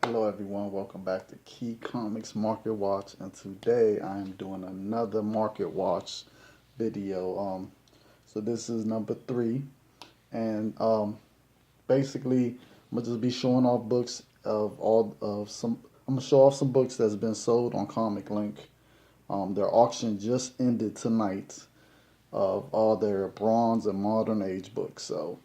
Hello everyone, welcome back to Key Comics Market Watch, and today I am doing another Market Watch video. So this is number 3, and basically I'm gonna just be showing off books of all of some. I'm gonna show off some books that's been sold on Comic Link. Their auction just ended tonight of all their Bronze and Modern Age books. So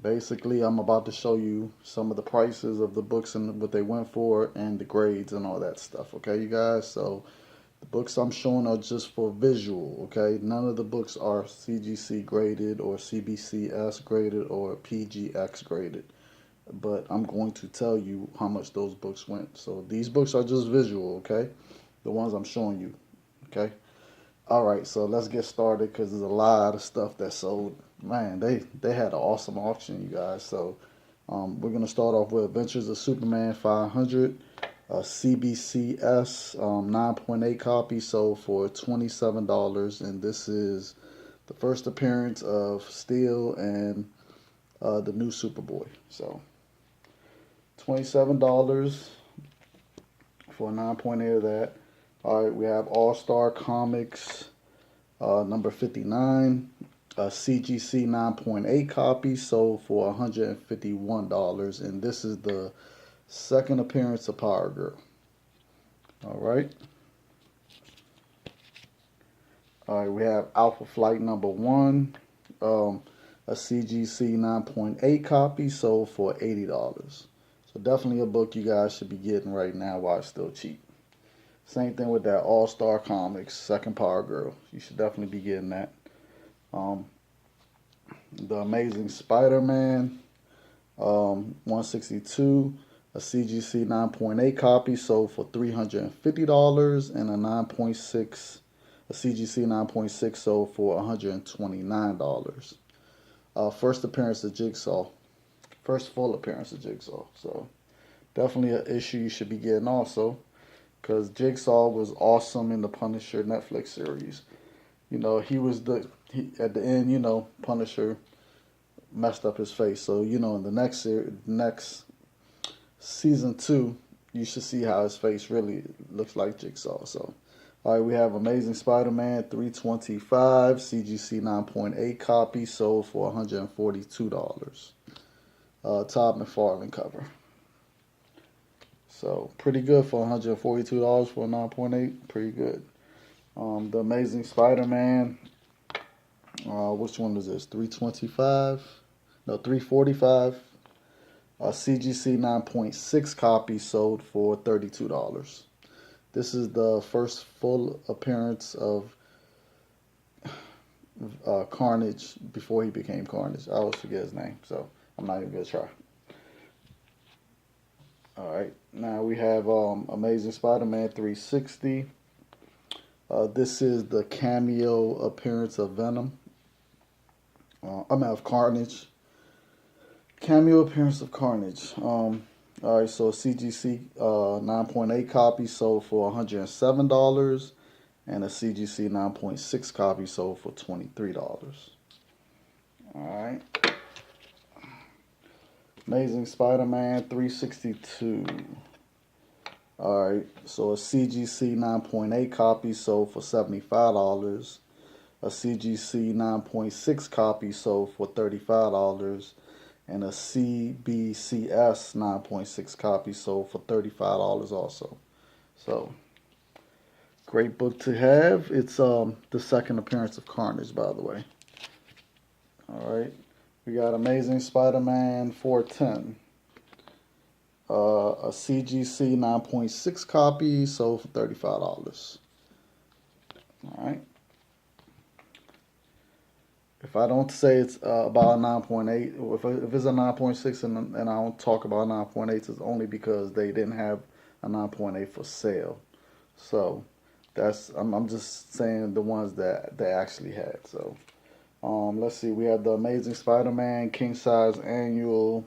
basically, I'm about to show you some of the prices of the books and what they went for and the grades and all that stuff. Okay, you guys? So the books I'm showing are just for visual. Okay, none of the books are CGC graded or CBCS graded or PGX graded. But I'm going to tell you how much those books went. So these books are just visual. Okay, the ones I'm showing you. Okay. All right, so let's get started because there's a lot of stuff that sold. Man, they had an awesome auction, you guys. So we're gonna start off with Adventures of Superman 500, CBCS 9.8 copy sold for $27, and this is the first appearance of Steel and the new Superboy. So $27 for 9.8 of that. All right, we have All Star Comics number 59, a CGC 9.8 copy sold for $151, and this is the second appearance of Power Girl. All right. All right, we have Alpha Flight number 1, a CGC 9.8 copy sold for $80. So definitely a book you guys should be getting right now while it's still cheap. Same thing with that All Star Comics second Power Girl. You should definitely be getting that. Um, the Amazing Spider-Man 162, a CGC 9.8 copy sold for $350, and a 9.6, a CGC 9.6 sold for $129. First appearance of Jigsaw, first full appearance of Jigsaw. So definitely an issue you should be getting also, because Jigsaw was awesome in the Punisher Netflix series. You know, he was at the end. You know, Punisher messed up his face. So in the next season 2, you should see how his face really looks like Jigsaw. So, all right, we have Amazing Spider-Man 325 CGC 9.8 copy sold for $142. Todd McFarlane cover. So pretty good for $142 for a 9.8. Pretty good. The Amazing Spider-Man. Which one is this? 325? No, 345. CGC 9.6 copy sold for $32. This is the first full appearance of Carnage before he became Carnage. I always forget his name, so I'm not even going to try. All right, now we have Amazing Spider-Man 360. This is the cameo appearance of Venom. Of Carnage. Cameo appearance of Carnage. All right, so CGC 9.8 copy sold for $107, and a CGC 9.6 copy sold for $23. All right. Amazing Spider-Man 362. All right, so a CGC 9.8 copy sold for $75. A CGC 9.6 copy sold for $35, and a CBCS 9.6 copy sold for $35 also. So, great book to have. It's the second appearance of Carnage, by the way. All right, we got Amazing Spider-Man 410. A CGC 9.6 copy sold for $35. All right. If I don't say it's about a 9.8, if it's a 9.6 and I don't talk about 9.8, it's only because they didn't have a 9.8 for sale. So I'm just saying the ones that they actually had. So let's see, we have the Amazing Spider-Man King Size Annual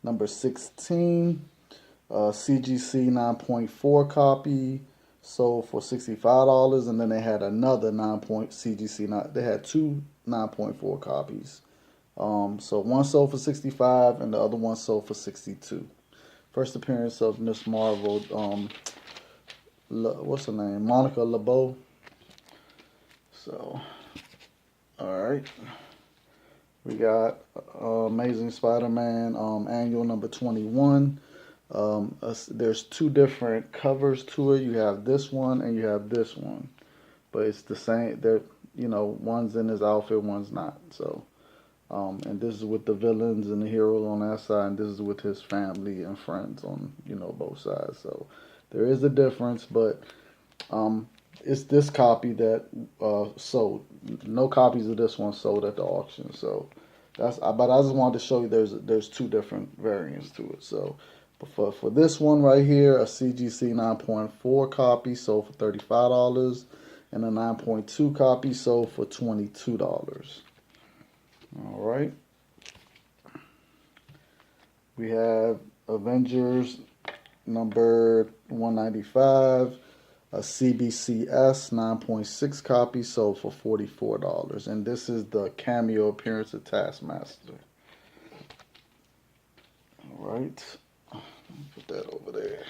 number 16, CGC 9.4 copy sold for $65, and then they had another 9. CGC. They had two 9.4 copies. So one sold for $65 and the other one sold for $62. First appearance of Miss Marvel. What's her name? Monica LeBeau. So, all right. We got Amazing Spider-Man annual number 21. There's two different covers to it. You have this one and you have this one, but it's the same. They're, one's in his outfit, one's not. So, and this is with the villains and the heroes on that side, and this is with his family and friends on, both sides. So there is a difference, but it's this copy that sold. No copies of this one sold at the auction. So but I just wanted to show you there's two different variants to it. So for this one right here, a CGC 9.4 copy sold for $35, and a 9.2 copy sold for $22. All right. We have Avengers number 195, a CBCS 9.6 copy sold for $44. And this is the cameo appearance of Taskmaster. All right. Put that over there.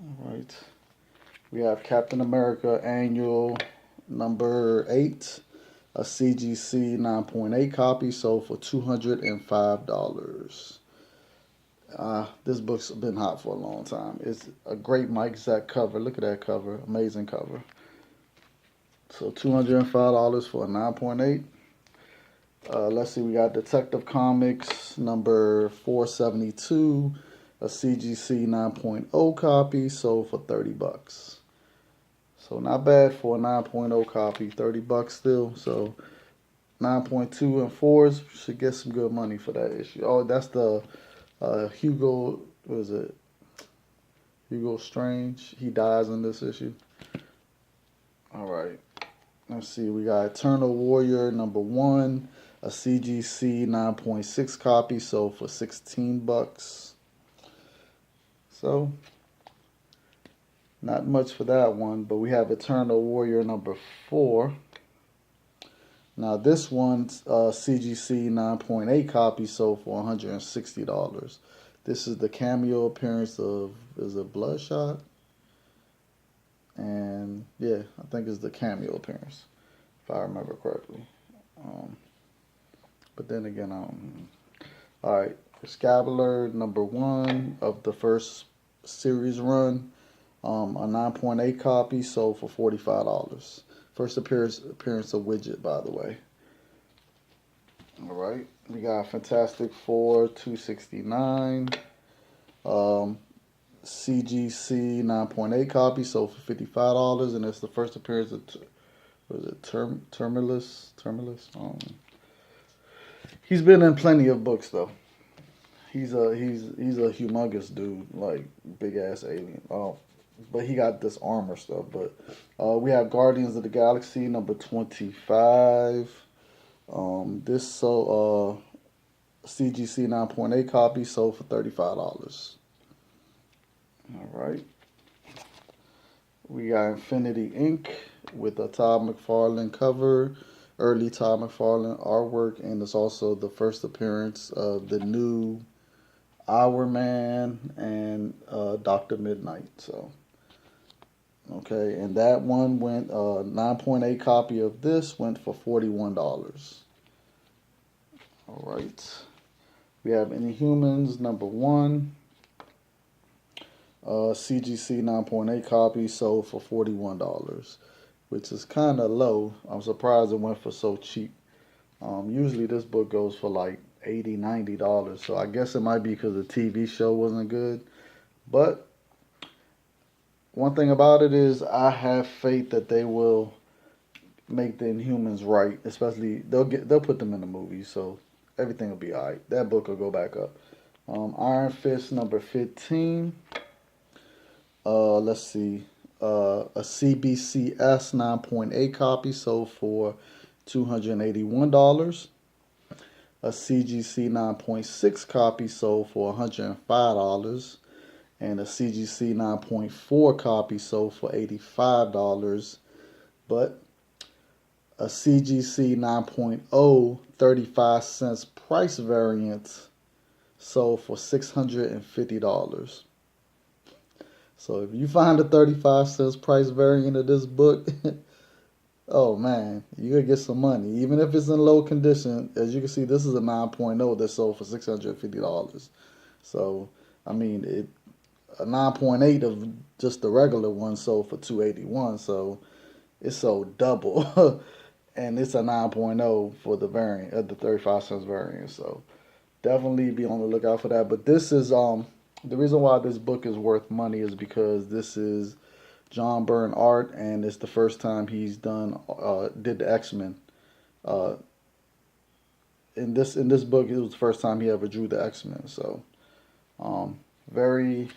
All right. We have Captain America annual number 8, a CGC 9.8 copy sold for $205. This book's been hot for a long time. It's a great Mike Zack cover. Look at that cover. Amazing cover. So $205 for a 9.8. Let's see. We got Detective Comics number 472, a CGC 9.0 copy sold for $30. So not bad for a 9.0 copy. $30 still. So 9.2 and 4s should get some good money for that issue. Oh, that's the Hugo, what is it? Hugo Strange. He dies in this issue. All right. Let's see. We got Eternal Warrior number 1, a CGC 9.6 copy sold for $16. So not much for that one, but we have Eternal Warrior number 4. Now this one's CGC 9.8 copy sold for $160. This is the cameo appearance of, is it Bloodshot? And yeah, I think it's the cameo appearance, if I remember correctly. But then again, I don't. All right, Scabbler number 1 of the first series run, a 9.8 copy sold for $45. First appearance of Widget, by the way. All right, we got Fantastic Four 269, CGC 9.8 copy sold for $55, and it's the first appearance of Terminus. He's been in plenty of books though. He's a humongous dude, like big ass alien. But he got this armor stuff. But we have Guardians of the Galaxy number 25. This CGC 9.8 copy sold for $35. All right. We got Infinity Inc. with a Todd McFarlane cover, early Todd McFarlane artwork, and it's also the first appearance of the new Hour Man and Dr. Midnight. So, okay, and that one went 9.8 copy of this went for $41. All right, we have Inhumans number 1, CGC 9.8 copy sold for $41, which is kind of low. I'm surprised it went for so cheap. Usually this book goes for like $80, $90. So I guess it might be because the TV show wasn't good. But one thing about it is I have faith that they will make the Inhumans right. Especially they'll put them in the movie, so everything will be alright. That book will go back up. Iron Fist number 15. Let's see. A CBCS 9.8 copy sold for $281. A CGC 9.6 copy sold for $105. And a CGC 9.4 copy sold for $85. But a CGC 9.0 35 cents price variant sold for $650. So if you find a 35 cents price variant of this book, oh man, you could get some money. Even if it's in low condition, as you can see, this is a 9.0 that sold for $650. So, I mean, a 9.8 of just the regular one sold for 281. So it sold double. And it's a 9.0 for the variant, the 35 cents variant. So definitely be on the lookout for that. But this is the reason why this book is worth money is because this is John Byrne art, and it's the first time he's did the X-Men. Uh, in this book, it was the first time he ever drew the X-Men. So very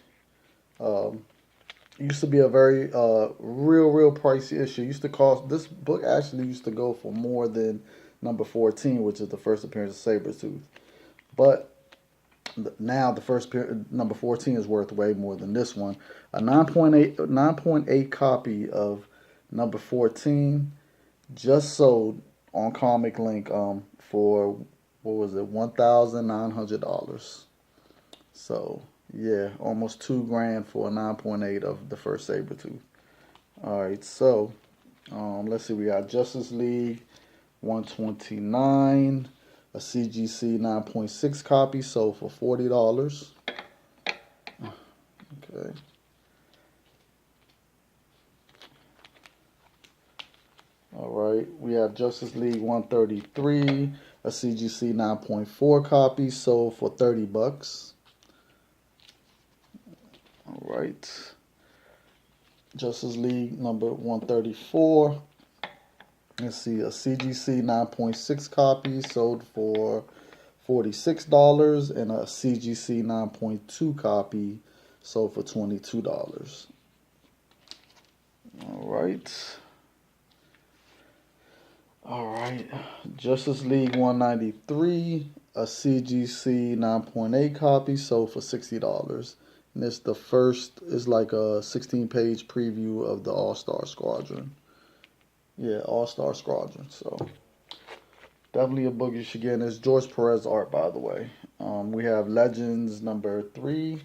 um, used to be a very real pricey issue. Used to cost This book actually used to go for more than number 14, which is the first appearance of Sabretooth. But now the number 14 is worth way more than this one. A 9.8 copy of number 14 just sold on Comic Link for what was it, $1,900. So yeah, almost $2,000 for a 9.8 of the first Sabretooth. All right, so let's see, we got Justice League 129, a CGC 9.6 copy sold for $40. Okay. All right, we have Justice League 133, a CGC 9.4 copy sold for $30. All right. Justice League number 134. Let's see, a CGC 9.6 copy sold for $46, and a CGC 9.2 copy sold for $22. All right. All right. Justice League 193, a CGC 9.8 copy sold for $60. And it's the first, it's like a 16-page preview of the All-Star Squadron. Yeah, All-Star Squadron. So definitely a book you should get. And it's George Perez art, by the way. We have Legends number 3.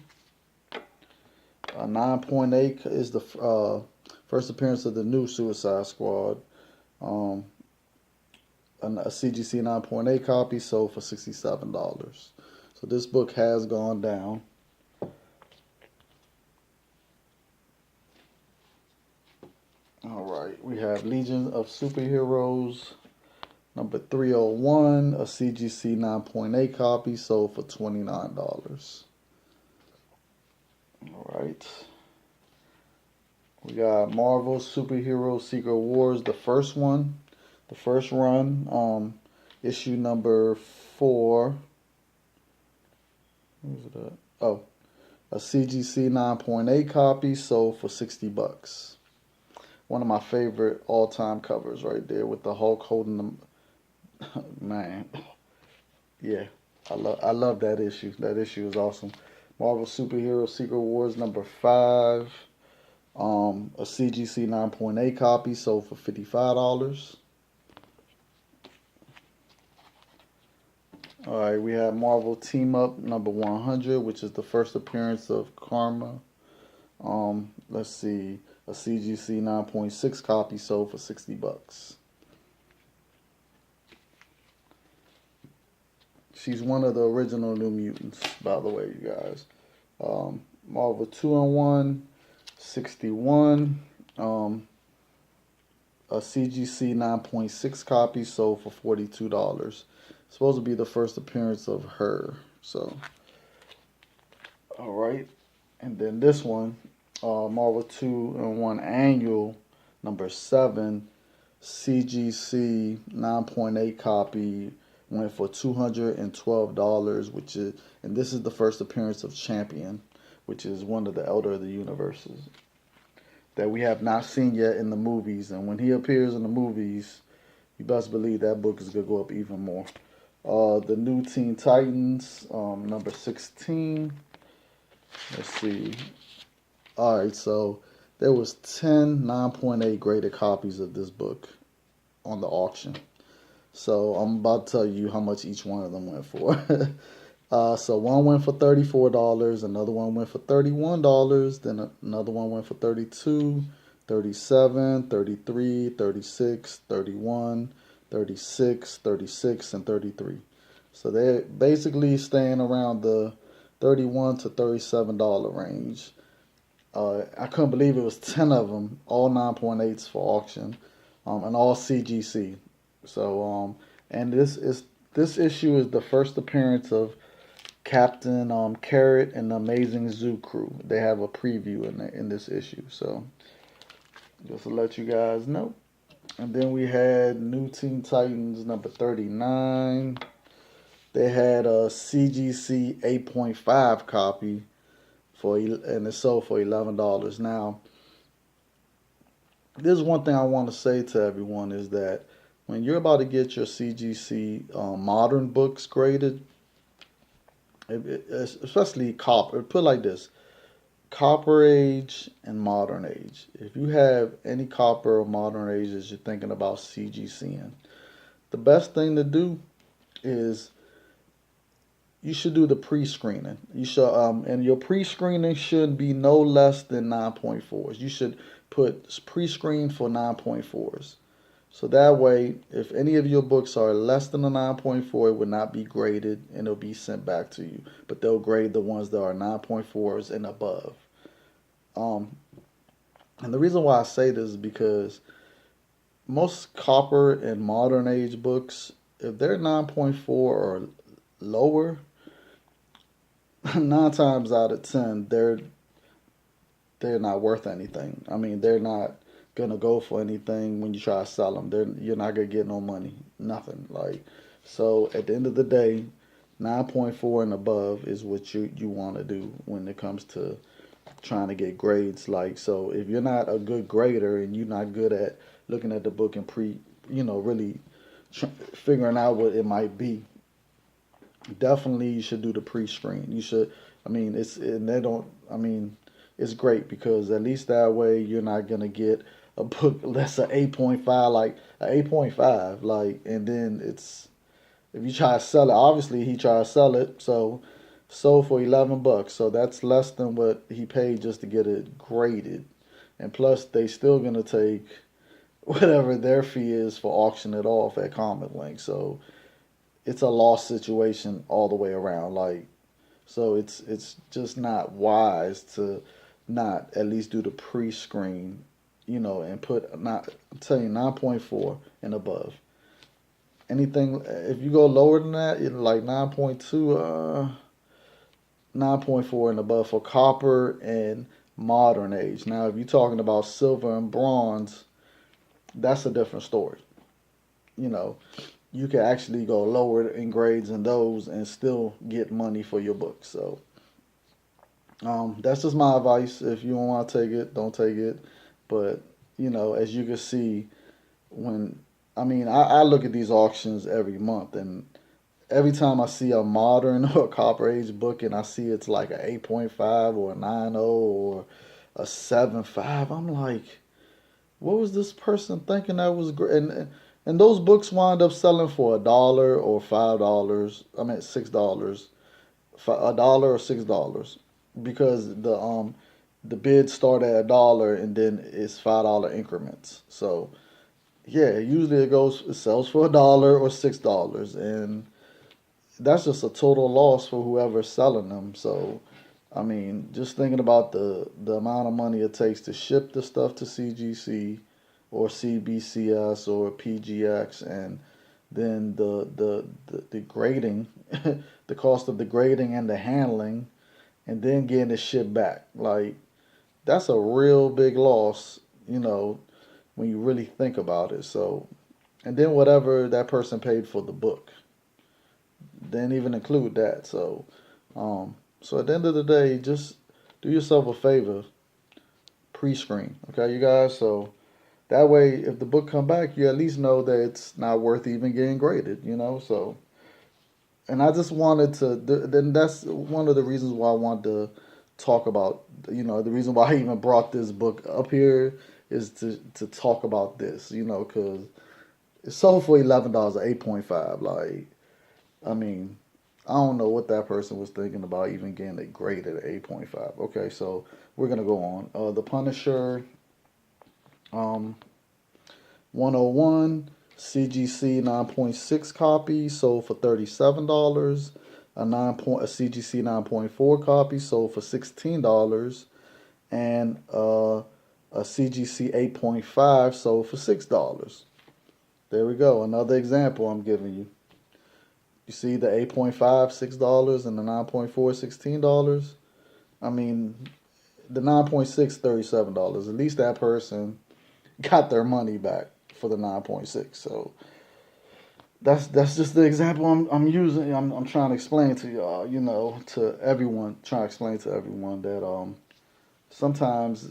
9.8 is the first appearance of the new Suicide Squad. A CGC 9.8 copy sold for $67. So this book has gone down. All right, we have Legion of Superheroes number 301, a CGC 9.8 copy sold for $29. All right. We got Marvel Superhero Secret Wars, the first one. The first run, issue number 4. Where's it at? Oh, a CGC 9.8 copy sold for $60. One of my favorite all-time covers right there with the Hulk holding them. Man, yeah, I love that issue. That issue is awesome. Marvel Superhero Secret Wars number 5. A CGC 9.8 copy sold for $55. All right, we have Marvel Team Up number 100, which is the first appearance of Karma. Let's see, a CGC 9.6 copy sold for $60. She's one of the original New Mutants, by the way, you guys. Marvel 2-in-1, 61. A CGC 9.6 copy sold for $42. Supposed to be the first appearance of her. So, all right. And then this one, Marvel 2-in-1 Annual number 7, CGC 9.8 copy went for $212, and this is the first appearance of Champion, which is one of the Elder of the Universes that we have not seen yet in the movies. And when he appears in the movies, you best believe that book is going to go up even more. The New Teen Titans, number 16. Let's see. All right, so there was 10 9.8 graded copies of this book on the auction. So I'm about to tell you how much each one of them went for. So one went for $34, another one went for $31, then another one went for 32, 37, 33, 36, 31, 36, 36, and 33. So they're basically staying around the $31 to $37 range. I couldn't believe it was 10 of them, all 9.8s for auction, and all CGC. So, and this issue is the first appearance of Captain Carrot and the Amazing Zoo Crew. They have a preview in this issue, so just to let you guys know. And then we had New Teen Titans number 39. They had a CGC 8.5 copy and it sold for $11. Now, there's one thing I want to say to everyone is that when you're about to get your CGC modern books graded, especially copper, put it like this: Copper Age and Modern Age. If you have any Copper or Modern Age that you're thinking about CGCing, the best thing to do is you should do the pre-screening. You should, and your pre-screening should be no less than 9.4s. You should put pre-screen for 9.4s. So that way, if any of your books are less than a 9.4, it will not be graded and it'll be sent back to you. But they'll grade the ones that are 9.4s and above. Um, and the reason why I say this is because most Copper and Modern Age books, if they're 9.4 or lower, 9 times out of 10, they're not worth anything. I mean, they're not gonna go for anything when you try to sell them. You're not gonna get no money, nothing. Like, so at the end of the day, 9.4 and above is what you want to do when it comes to trying to get grades. Like, so if you're not a good grader and you're not good at looking at the book and really figuring out what it might be, definitely you should do the pre-screen. You should. I mean, it's and they don't. I mean, it's great because at least that way you're not gonna get a book that's an 8.5, like an 8.5, like, and then it's if you try to sell it. Obviously, he tried to sell it, so sold for $11. So that's less than what he paid just to get it graded, and plus they still gonna take whatever their fee is for auction it off at Comic Link. So it's a loss situation all the way around. Like, so it's just not wise to not at least do the pre-screen, and put not I'm telling you 9.4 and above. Anything if you go lower than that, like 9.2, 9.4 and above for Copper and Modern Age. Now, if you're talking about Silver and Bronze, that's a different story. You know, you can actually go lower in grades in those and still get money for your book. So that's just my advice. If you don't want to take it, don't take it. But as you can see, when I look at these auctions every month, and every time I see a modern or copper age book, and I see it's like an 8.5 or a 9.0 or a 7.5, I'm like, what was this person thinking that was great? And those books wind up selling for $1 or $5. I mean $6, $1 or $6, because the bids start at $1 and then it's $5 increments. So yeah, usually it sells for $1 or $6, and that's just a total loss for whoever's selling them. So I mean, just thinking about the amount of money it takes to ship the stuff to CGC or CBCS or PGX, and then the grading, the cost of the grading and the handling, and then getting the ship back. Like, that's a real big loss, when you really think about it. So, and then whatever that person paid for the book, didn't even include that. So at the end of the day, just do yourself a favor, pre-screen, okay, you guys. So that way, if the book come back, you at least know that it's not worth even getting graded. So, and I just wanted to. Then that's one of the reasons why I wanted to talk about. The reason why I even brought this book up here is to talk about this. Because it's sold for $11, 8.5. Like, I mean, I don't know what that person was thinking about even getting a grade at 8.5. Okay, so we're gonna go on. The Punisher, um, 101 CGC 9.6 copy sold for $37. A CGC 9.4 copy sold for $16, and a CGC 8.5 sold for $6. There we go. Another example I'm giving you. You see the 8.5 $6 and the 9.4 $16. I mean, the 9.6 $37. At least that person got their money back for the 9.6. So that's just the example I'm using. I'm trying to explain to y'all, to everyone, trying to explain to everyone that sometimes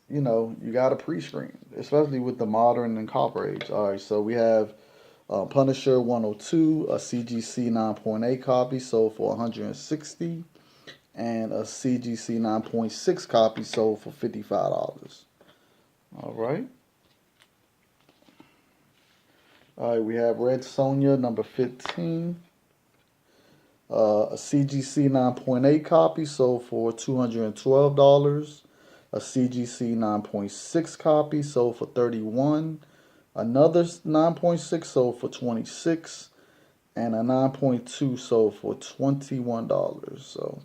you got to pre-screen, especially with the modern and copper age. All right, so we have Punisher 102, a CGC 9.8 copy sold for 160, and a CGC 9.6 copy sold for $55. All right. All right, we have Red Sonja number 15. A CGC 9.8 copy sold for $212. A CGC 9.6 copy sold for $31. Another 9.6 sold for $26. And a 9.2 sold for $21. So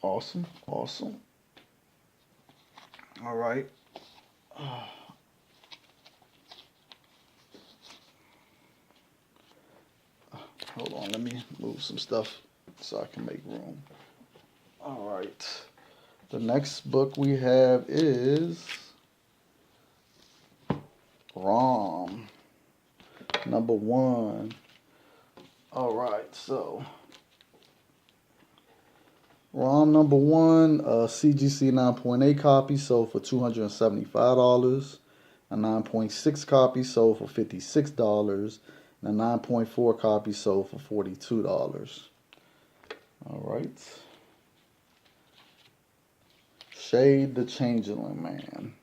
awesome, awesome. All right. Hold on, let me move some stuff so I can make room. All right. The next book we have is ROM, number 1. All right, so ROM number 1, CGC 9.8 copy sold for $275. A 9.6 copy sold for $56. And a 9.4 copy sold for $42. All right. Shade the Changeling Man,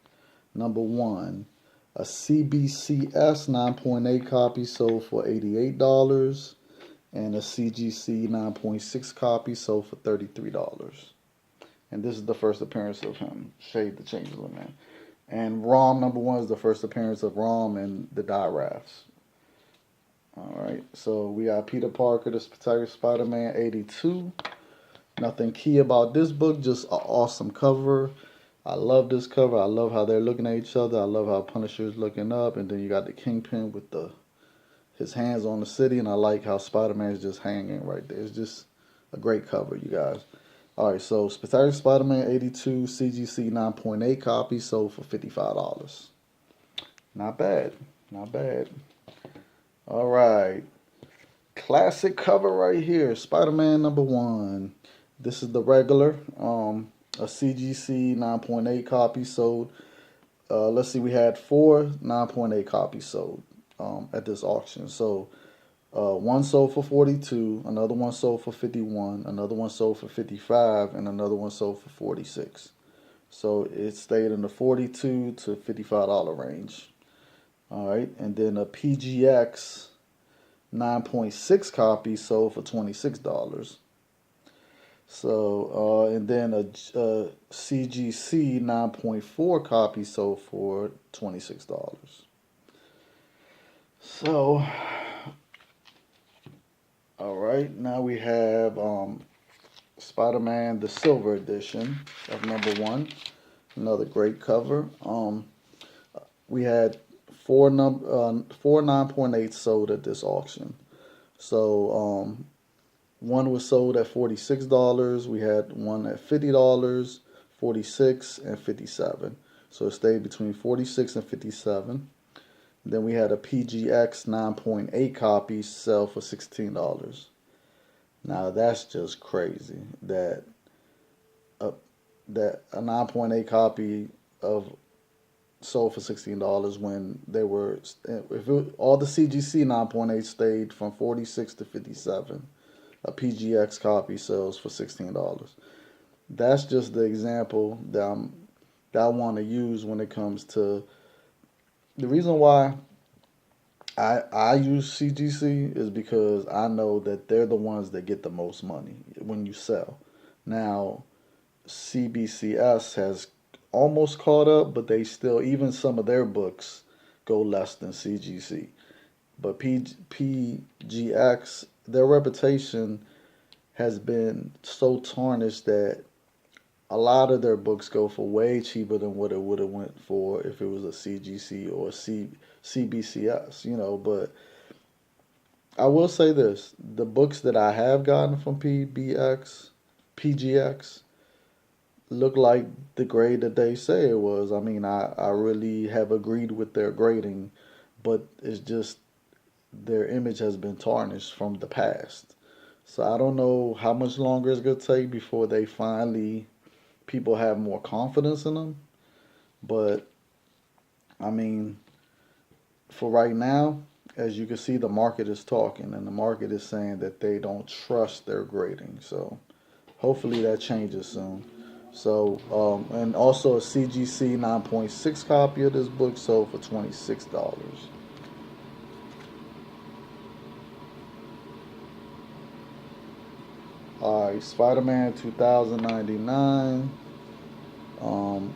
number 1. A CBCS 9.8 copy sold for $88. And a CGC 9.6 copy sold for $33. And this is the first appearance of him, Shade the Changeling Man. And ROM number 1 is the first appearance of ROM in the Die Rafts. All right, so we got Peter Parker, the Spectacular Spider-Man 82. Nothing key about this book, just an awesome cover. I love this cover. I love how they're looking at each other. I love how Punisher's looking up, and then you got the Kingpin with his hands on the city, and I like how Spider-Man is just hanging right there. It's just a great cover, you guys. All right, so Spectacular Spider-Man 82 CGC 9.8 copy sold for $55. Not bad, not bad. All right, classic cover right here, Spider-Man number 1. This is the regular, a CGC 9.8 copy sold. Let's see, we had 4 9.8 copies sold at this auction. So one sold for 42, another one sold for 51, another one sold for 55, and another one sold for 46. So it stayed in the $42 to $55 range. All right, and then a PGX 9.6 copy sold for $26. So, and then a CGC 9.4 copy sold for $26. So, all right, now we have Spider-Man, the Silver Edition of number 1. Another great cover. We had four 9.8 sold at this auction. So one was sold at $46. We had one at $50, $46, and $57. So it stayed between $46 and $57. Then we had a PGX 9.8 copy sell for $16. Now that's just crazy that a 9.8 copy of sold for $16 when they were, all the CGC 9.8 stayed from 46 to 57. A PGX copy sells for $16. That's just the example that I want to use when it comes to the reason why I use CGC is because I know that they're the ones that get the most money when you sell. Now, CBCS has almost caught up, but they still, even some of their books go less than CGC. But PGX, their reputation has been so tarnished that a lot of their books go for way cheaper than what it would have went for if it was a CGC or CBCS, but I will say this: the books that I have gotten from PGX look like the grade that they say it was. I mean, I really have agreed with their grading, but it's just their image has been tarnished from the past. So I don't know how much longer it's gonna take before they finally people have more confidence in them. But I mean, for right now, as you can see, the market is talking, and the market is saying that they don't trust their grading. So hopefully that changes soon. So, and also a CGC 9.6 copy of this book sold for $26. All right, Spider-Man 2099, um,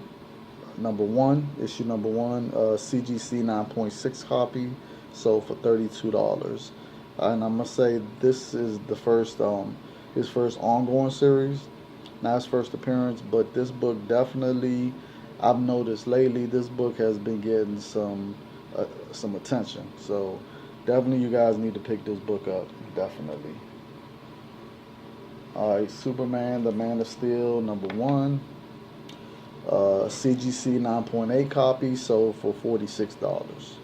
number one, issue number one, CGC 9.6 copy sold for $32. And I must say, this is the first, his first ongoing series, not his first appearance, but this book definitely, I've noticed lately, this book has been getting some attention. So definitely, you guys need to pick this book up. Definitely. All right, Superman, the Man of Steel, number one. CGC 9.8 copy sold for $46.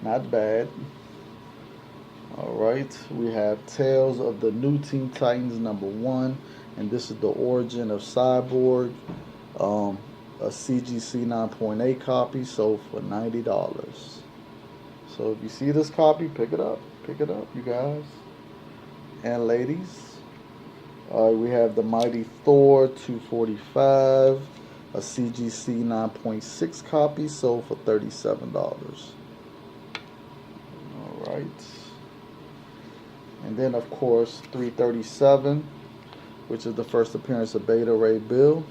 Not bad. All right, we have Tales of the New Teen Titans number one, and this is the origin of Cyborg. A CGC 9.8 copy sold for $90. So if you see this copy, pick it up. Pick it up, you guys and ladies. All right, we have the Mighty Thor 245, a CGC 9.6 copy sold for $37. All right. And then, of course, 337, which is the first appearance of Beta Ray Bill.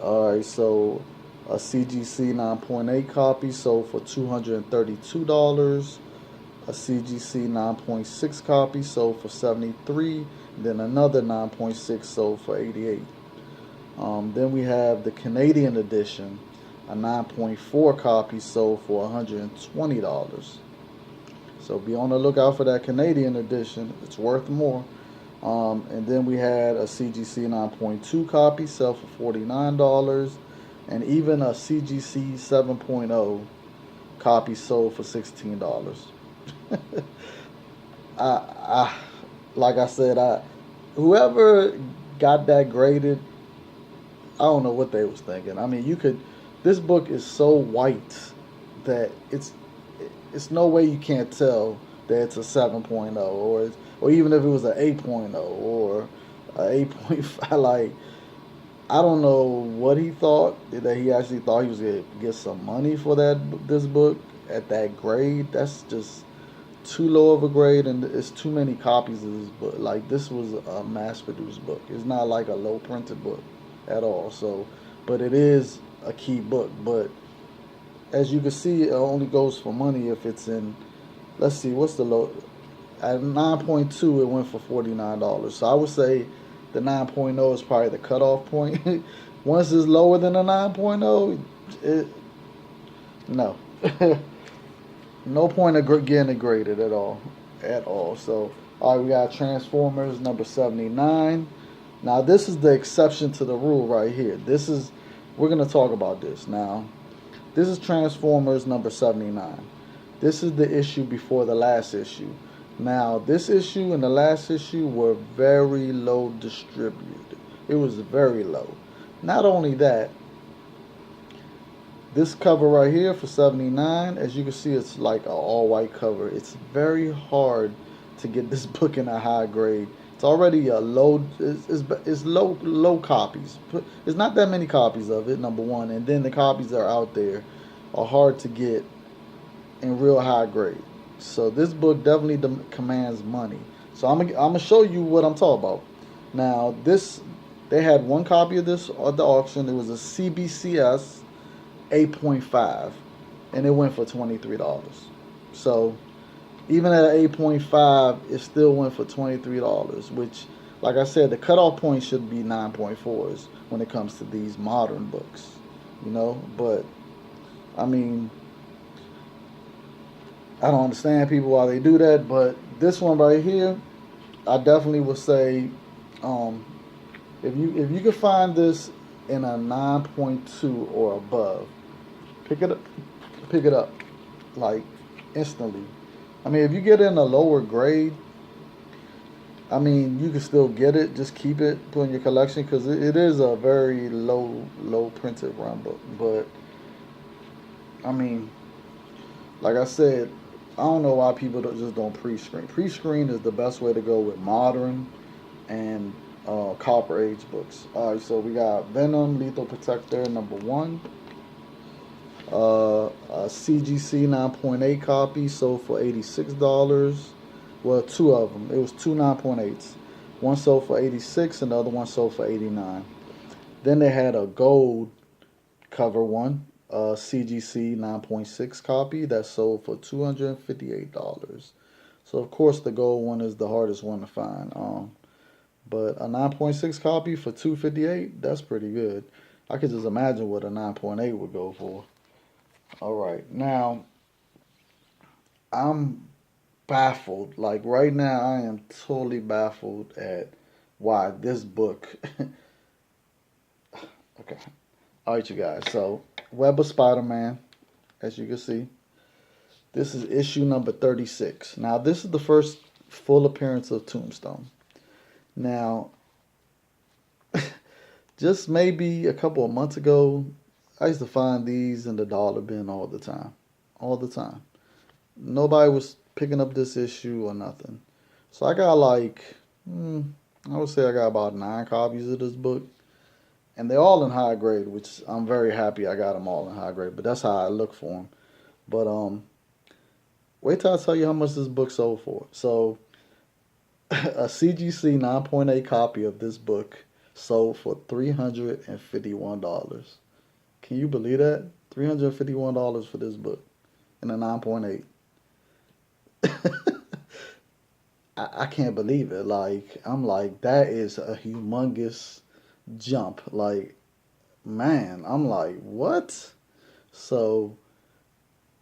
All right, so a CGC 9.8 copy sold for $232. A CGC 9.6 copy sold for $73. Then another 9.6 sold for $88. Then we have the Canadian edition, a 9.4 copy sold for $120. So be on the lookout for that Canadian edition. It's worth more. And then we had a CGC 9.2 copy sell for $49, and even a CGC 7.0 copy sold for $16. I like I said, whoever got that graded, I don't know what they was thinking. I mean, this book is so white that it's no way you can't tell that it's a 7.0 or even if it was an 8.0 or a 8.5. Like, I don't know what he thought, that he actually thought he was gonna get some money for this book at that grade. That's just too low of a grade, and it's too many copies of this book. Like, this was a mass-produced book. It's not like a low-printed book at all. So, but it is a key book. But as you can see, it only goes for money if it's in. Let's see, what's the low? At 9.2, it went for $49. So I would say the 9.0 is probably the cutoff point. Once it's lower than a 9.0, no. No point of getting it graded at all. At all. So, all right, we got Transformers number 79. Now, this is the exception to the rule right here. We're going to talk about this. Now, this is Transformers number 79. This is the issue before the last issue. Now, this issue and the last issue were very low distributed. It was very low. Not only that, this cover right here for 79, as you can see, it's like an all-white cover. It's very hard to get this book in a high grade. It's already a low, it's low copies. There's not that many copies of it, number one. And then the copies that are out there are hard to get and real high grade. So this book definitely commands money. So I'm gonna show you what I'm talking about. Now this, they had one copy of this at the auction. It was a CBCS 8.5, and it went for $23. So even at 8.5, it still went for $23, which, like I said, the cutoff point should be 9.4s when it comes to these modern books, you know. But I mean, I don't understand people why they do that, but this one right here, I definitely would say, um, if you could find this in a 9.2 or above, pick it up, pick it up, like instantly. I mean, if you get in a lower grade, I mean, you can still get it. Just keep it, put in your collection, because it is a very low printed run book. But I mean, like I said, I don't know why people just don't pre-screen. Pre-screen is the best way to go with modern and Copper Age books. All right, so we got Venom, Lethal Protector, #1. A CGC 9.8 copy sold for $86. Well, two of them. It was two 9.8s. One sold for 86, and the other one sold for 89. Then they had a gold cover one, CGC 9.6 copy that sold for $258. So of course the gold one is the hardest one to find. But a 9.6 copy for 258, that's pretty good. I could just imagine what a 9.8 would go for. All right, now I'm baffled. Like right now, I am totally baffled at why this book. Okay, all right, you guys. So Web of Spider-Man, as you can see, this is issue number 36. Now this is the first full appearance of Tombstone. Now, just maybe a couple of months ago, I used to find these in the dollar bin all the time, all the time. Nobody was picking up this issue or nothing. So I got like, I would say I got about 9 copies of this book, and they're all in high grade, which I'm very happy I got them all in high grade. But that's how I look for them. But wait till I tell you how much this book sold for. So a CGC 9.8 copy of this book sold for $351. Can you believe that? $351 for this book in a 9.8. I can't believe it. Like, I'm like, that is a humongous jump. Like, man, I'm like, what? So,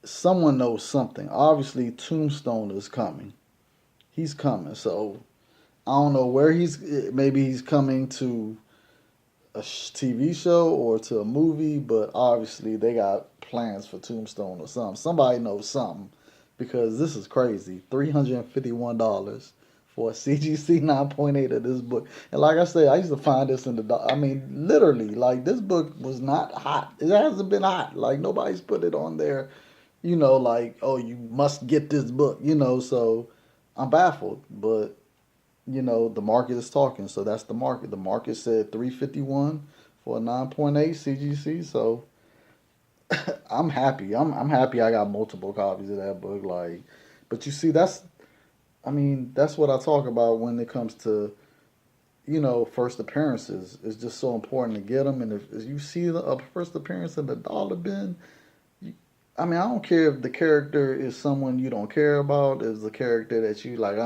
someone knows something. Obviously, Tombstone is coming. He's coming. So, I don't know where maybe he's coming to a TV show or to a movie, but obviously they got plans for Tombstone or something. Somebody knows something because this is crazy. $351 for a CGC 9.8 of this book. And like I said, I used to find this in I mean, literally, like this book was not hot. It hasn't been hot. Like nobody's put it on there, like, oh, you must get this book, so I'm baffled. But the market is talking, so that's the market. The market said 351 for a 9.8 CGC, so I'm happy. I'm happy I got multiple copies of that book. Like, but you see, I mean, that's what I talk about when it comes to first appearances. It's just so important to get them, and if you see a first appearance in the dollar bin, I mean, I don't care if the character is someone you don't care about, is the character that you like,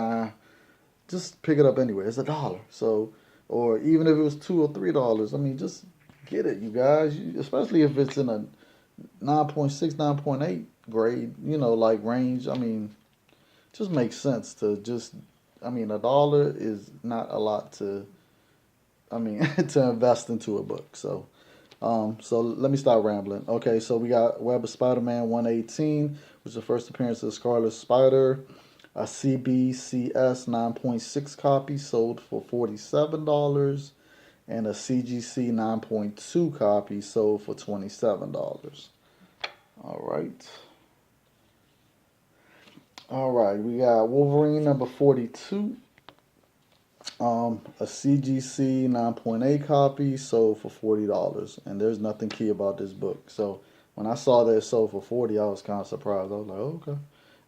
just pick it up anyway. It's $1. So, or even if it was $2 or $3, I mean, just get it, you guys. Especially if it's in a 9.6, 9.8 grade, like range. I mean, just makes sense to just. I mean, $1 is not a lot to. I mean, to invest into a book. So let me start rambling. Okay, so we got Web of Spider-Man 118, which is the first appearance of Scarlet Spider. A CBCS 9.6 copy sold for $47, and a CGC 9.2 copy sold for $27. All right. All right, we got Wolverine number 42. A CGC 9.8 copy sold for $40, and there's nothing key about this book. So When I saw that it sold for 40, I was kind of surprised. I was like, oh, okay.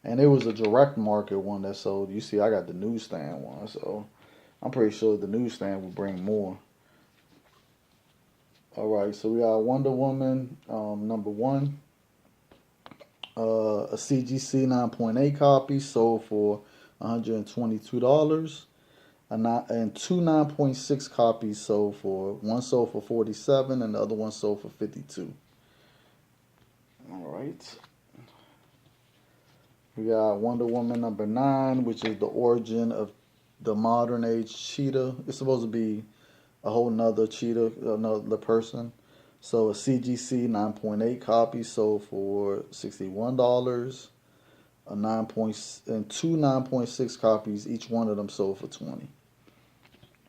And it was a direct market one that sold. You see, I got the newsstand one, so I'm pretty sure the newsstand will bring more. All right, so we got Wonder Woman number one, a CGC 9.8 copy sold for $122. And two 9.6 copies sold for, one sold for 47 and the other one sold for 52. All right. We got Wonder Woman number 9, which is the origin of the modern age cheetah. It's supposed to be a whole nother cheetah, another person. So a CGC 9.8 copy sold for $61. A 9 point, and two 9.6 copies, each one of them sold for 20.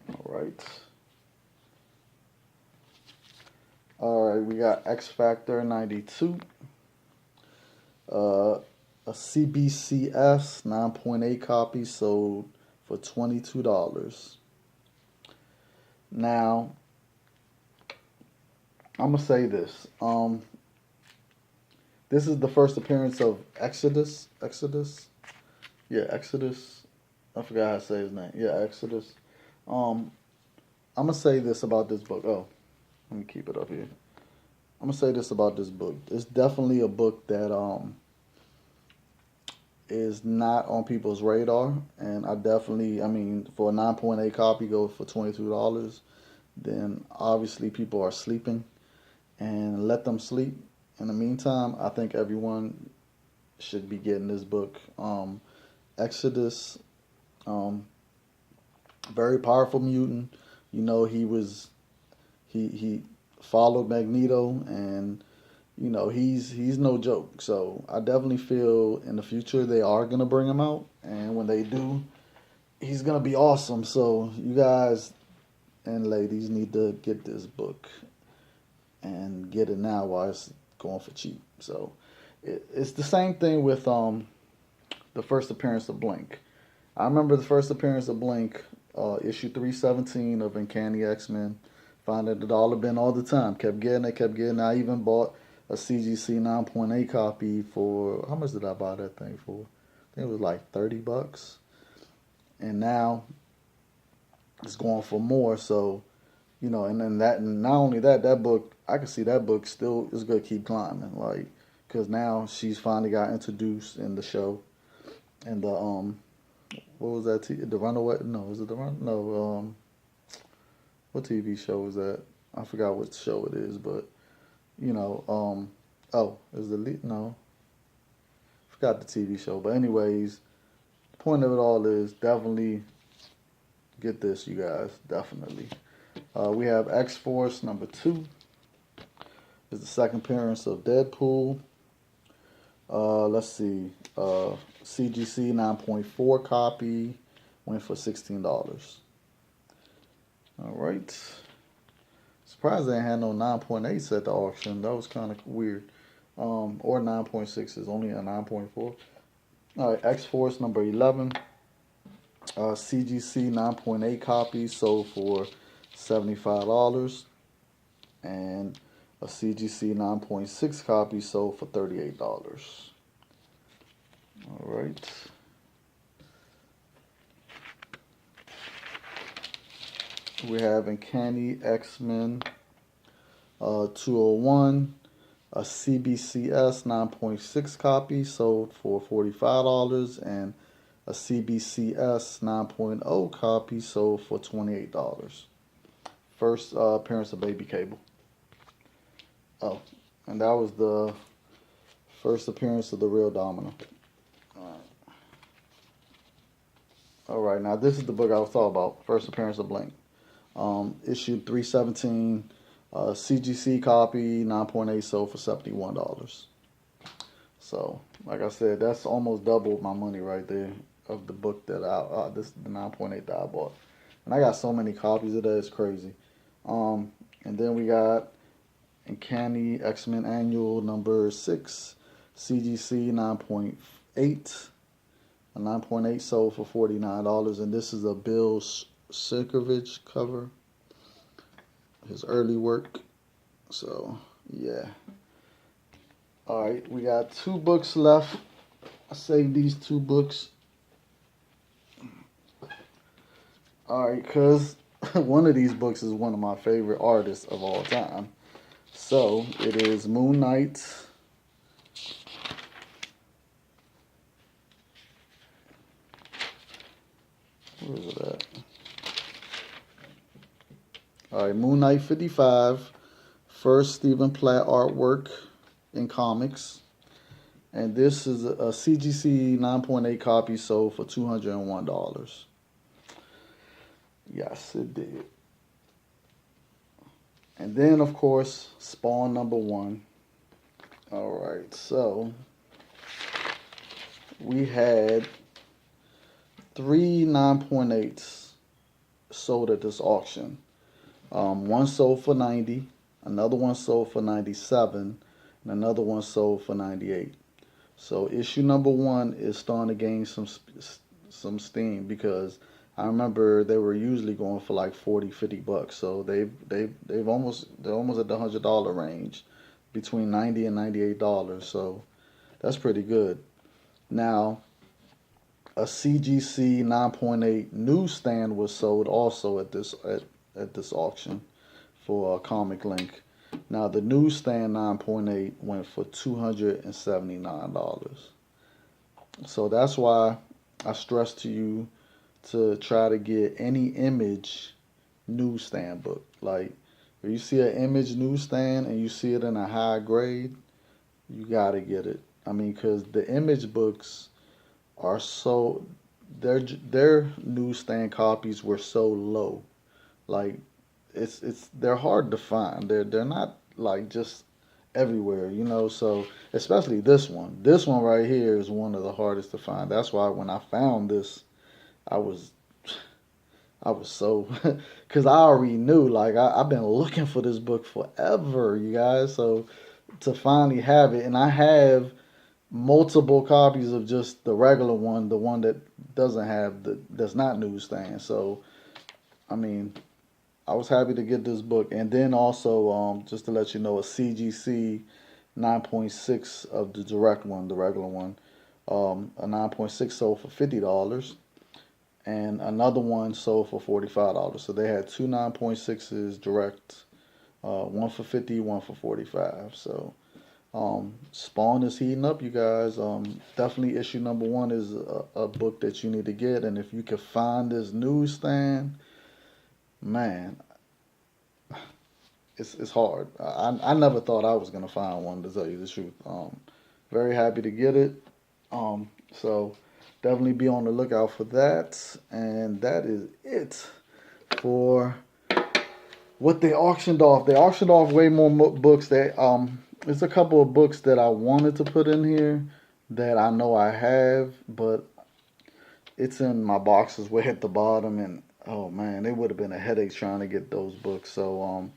All right. All right, we got X Factor 92. A CBCS 9.8 copy sold for $22. Now, I'm gonna say this. This is the first appearance of Exodus. Exodus. Yeah, Exodus. I forgot how to say his name. Yeah, Exodus. Um, I'm gonna say this about this book. Oh, let me keep it up here. I'm gonna say this about this book. It's definitely a book that is not on people's radar, and I mean, for a 9.8 copy go for $22, then obviously people are sleeping, and let them sleep. In the meantime, I think everyone should be getting this book. Exodus, um, very powerful mutant. You know, he followed Magneto, and you know he's no joke. So I definitely feel in the future they are gonna bring him out, and when they do, he's gonna be awesome. So you guys and ladies need to get this book and get it now while it's going for cheap. So it's the same thing with the first appearance of Blink. I remember the first appearance of Blink, issue 317 of Uncanny X-Men. Finding it all have been all the time. Kept getting it, kept getting it. I even bought a CGC 9.8 copy for, how much did I buy that thing for? I think it was like $30. And now it's going for more. So, you know, and then that, and not only that, that book, I can see that book still is going to keep climbing. Like, because now she's finally got introduced in the show. And what was that? The Runaway? No, is it the Run? No, what TV show is that? I forgot what show it is, but you know, oh, is the lead? No, forgot the TV show. But anyways, the point of it all is definitely get this, you guys. Definitely. We have X Force number 2. Is the second appearance of Deadpool. Let's see. CGC 9.4 copy went for $16. All right. Surprised they had no 9.8 at the auction. That was kind of weird. Or 9.6 is only a 9.4. All right, X Force number 11. CGC 9.8 copies sold for $75. And a CGC 9.6 copy sold for $38. All right. We have Uncanny X-Men 201, a CBCS 9.6 copy sold for $45, and a CBCS 9.0 copy sold for $28. First appearance of Baby Cable. Oh, and that was the first appearance of the real Domino. All right, now this is the book I was talking about. First appearance of Blink. Issue 317, CGC copy, 9.8 sold for $71. So, like I said, that's almost double my money right there of the book that this is the 9.8 that I bought. And I got so many copies of that, it's crazy. And then we got Uncanny X-Men Annual number 6, CGC 9.8. A 9.8 sold for $49, and this is a Bill Sienkiewicz cover, his early work. So, yeah. All right, we got 2 books left. I saved these 2 books. All right, because one of these books is one of my favorite artists of all time. So it is Moon Knight. Where is it at? All right, Moon Knight 55. First Stephen Platt artwork in comics. And this is a CGC 9.8 copy sold for $201. Yes, it did. And then, of course, Spawn #1. All right, so we had 3 9.8s sold at this auction. One sold for 90, another one sold for 97, and another one sold for 98. So issue #1 is starting to gain some steam because I remember they were usually going for like 40, $50. So they're almost at the $100 range, between 90 and $98. So that's pretty good. Now a CGC 9.8 newsstand was sold also at this auction for a comic link. Now the newsstand 9.8 went for $279. So that's why I stress to you to try to get any image newsstand book. Like if you see an image newsstand and you see it in a high grade, you gotta get it. I mean, because the image books are so their newsstand copies were so low. Like it's they're hard to find. They're not like just everywhere, you know. So especially this one. This one right here is one of the hardest to find. That's why when I found this, I was I was so because I already knew like I've been looking for this book forever, you guys. So to finally have it, and I have multiple copies of just the regular one, the one that doesn't have that's not newsstand. So I mean, I was happy to get this book, and then also just to let you know, a CGC 9.6 of the direct one, the regular one, a 9.6 sold for $50, and another one sold for $45. So they had two 9.6s direct, one for 50, one for 45. So Spawn is heating up, you guys. Definitely issue #1 is a book that you need to get, and if you can find this newsstand, man, it's hard. I never thought I was gonna find one, to tell you the truth. Very happy to get it. So definitely be on the lookout for that. And that is it for what they auctioned off. They auctioned off way more books. There's a couple of books that I wanted to put in here that I know I have, but it's in my boxes way at the bottom, and oh man, it would have been a headache trying to get those books. So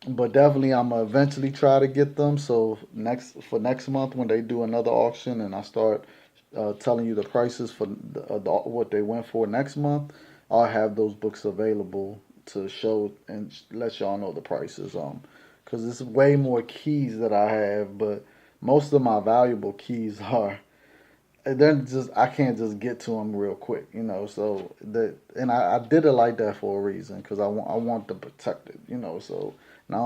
but definitely I'm gonna eventually try to get them. So next month when they do another auction and I start telling you the prices for what they went for next month, I'll have those books available to show and let y'all know the prices. Because it's way more keys that I have, but most of my valuable keys are they're just I can't just get to them real quick, you know. So I did it like that for a reason because I want to protect it, you know. So and I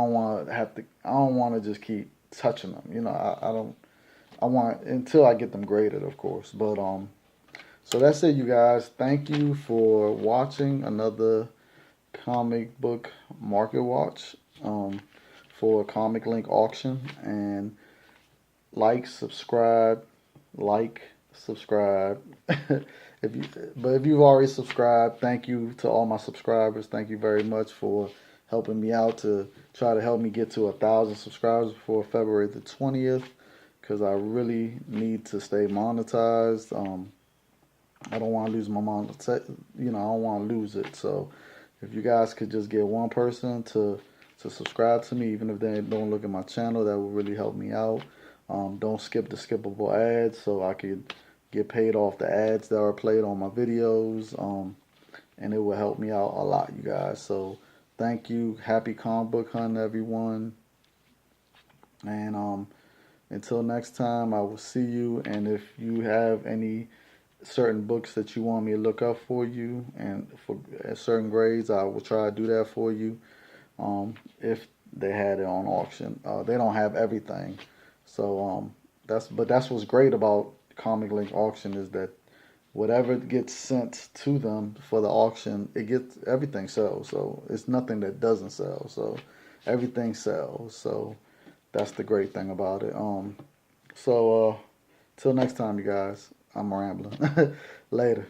don't want to just keep touching them, you know. I don't I want until I get them graded, of course. But so that's it, you guys. Thank you for watching another comic book market watch for a comic link auction, and like, subscribe, like, subscribe. if you but if you've already subscribed, thank you to all my subscribers. Thank you very much for helping me out to try to help me get to 1,000 subscribers before February the 20th, because I really need to stay monetized. I don't want to lose my I don't want to lose it. So if you guys could just get one person to subscribe to me, even if they don't look at my channel, that would really help me out. Don't skip the skippable ads, so I could get paid off the ads that are played on my videos. And it will help me out a lot, you guys. So thank you. Happy comic book hunting, everyone. And Until next time, I will see you. And if you have any certain books that you want me to look up for you and for certain grades, I will try to do that for you. If they had it on auction, they don't have everything, so that's what's great about Comic Link auction is that whatever gets sent to them for the auction, it gets everything sells. So it's nothing that doesn't sell. So everything sells. So that's the great thing about it. So till next time, you guys. I'm rambling. Later.